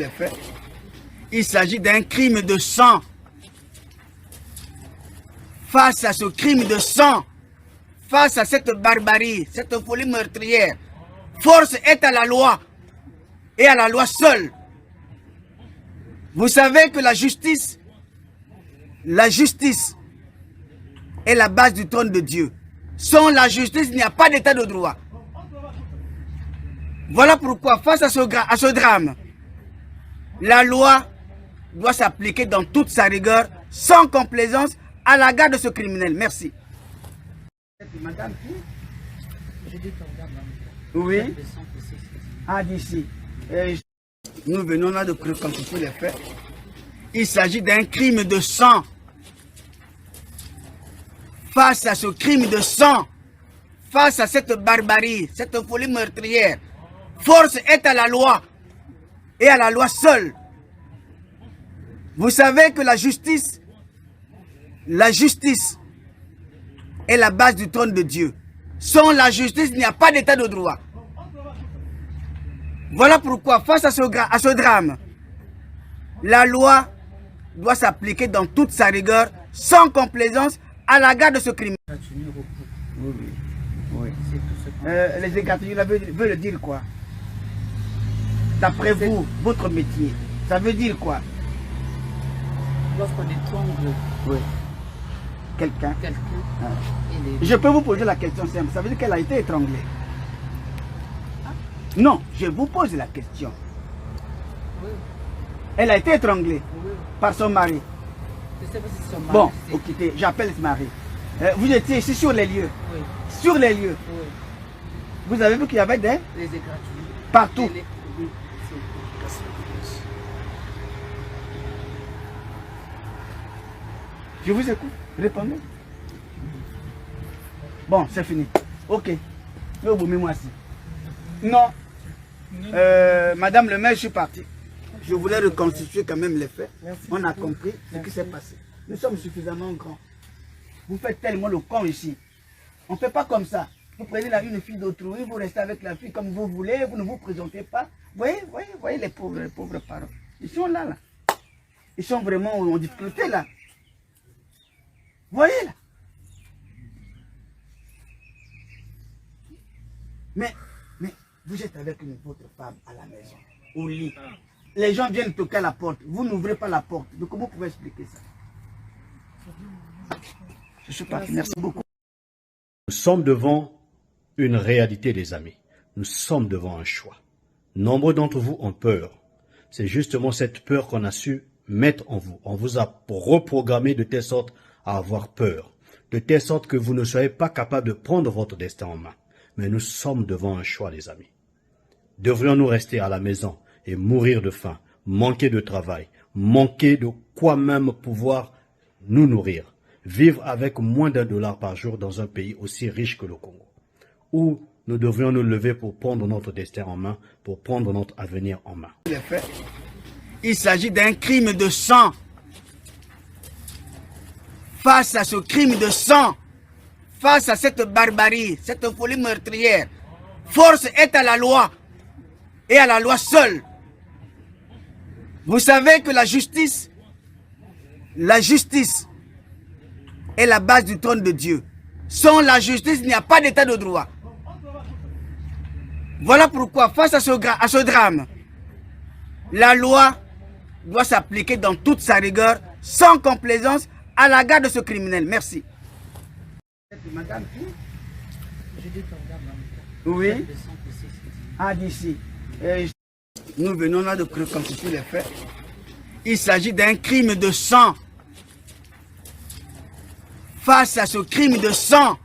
les faits. Il s'agit d'un crime de sang. Face à ce crime de sang, face à cette barbarie, cette folie meurtrière, force est à la loi et à la loi seule. Vous savez que la justice est la base du trône de Dieu. Sans la justice, il n'y a pas d'état de droit. Voilà pourquoi, face à ce drame, la loi doit s'appliquer dans toute sa rigueur, sans complaisance, à la garde de ce criminel. Merci. Madame qui? Oui. Ah, d'ici. Nous venons là de reconstituer les faits. Il s'agit d'un crime de sang. Face à ce crime de sang, face à cette barbarie, cette folie meurtrière, force est à la loi et à la loi seule. Vous savez que la justice est la base du trône de Dieu. Sans la justice, il n'y a pas d'état de droit. Voilà pourquoi, face à ce drame, la loi doit s'appliquer dans toute sa rigueur, sans complaisance, à la garde de ce criminel. Oui. Les égratignures veulent dire quoi? D'après vous, votre métier, ça veut dire quoi? Lorsqu'on étrangle quelqu'un. Ah. Je peux vous poser la question simple. Ça veut dire qu'elle a été étranglée? Non, je vous pose la question. Oui. Elle a été étranglée par son mari. Je sais pas si c'est son mari. Bon, écoutez, j'appelle ce mari. Vous étiez ici sur les lieux. Oui. Sur les lieux. Oui. Vous avez vu qu'il y avait des... Les égratignures. Partout. Oui. Je vous écoute. Répondez. Bon, c'est fini. Ok. Moi aussi. Non. Madame le maire, je suis parti. Je voulais reconstituer quand même les faits. Merci. On a compris ce qui s'est passé. Nous sommes suffisamment grands. Vous faites tellement le con ici. On ne fait pas comme ça. Vous prenez une fille d'autrui, vous restez avec la fille comme vous voulez, vous ne vous présentez pas. Voyez les pauvres parents. Ils sont là. Ils sont vraiment en difficulté là. Voyez là. Mais vous êtes avec votre femme à la maison, au lit. Les gens viennent toquer à la porte. Vous n'ouvrez pas la porte. Donc comment vous pouvez expliquer ça? Je suis parti. Merci beaucoup. Nous sommes devant une réalité, les amis. Nous sommes devant un choix. Nombreux d'entre vous ont peur. C'est justement cette peur qu'on a su mettre en vous. On vous a reprogrammé de telle sorte à avoir peur. De telle sorte que vous ne soyez pas capable de prendre votre destin en main. Mais nous sommes devant un choix, les amis. Devrions-nous rester à la maison et mourir de faim, manquer de travail, manquer de quoi même pouvoir nous nourrir, vivre avec moins $1 par jour dans un pays aussi riche que le Congo? Ou nous devrions nous lever pour prendre notre destin en main, pour prendre notre avenir en main? Il s'agit d'un crime de sang. Face à ce crime de sang, face à cette barbarie, cette folie meurtrière, force est à la loi et à la loi seule. Vous savez que la justice est la base du trône de Dieu. Sans la justice, il n'y a pas d'état de droit. Voilà pourquoi, face à ce drame, la loi doit s'appliquer dans toute sa rigueur, sans complaisance, à la garde de ce criminel. Merci. Madame qui? Oui. Ah, d'ici. Nous venons là de reconstituer les faits. Il s'agit d'un crime de sang. Face à ce crime de sang,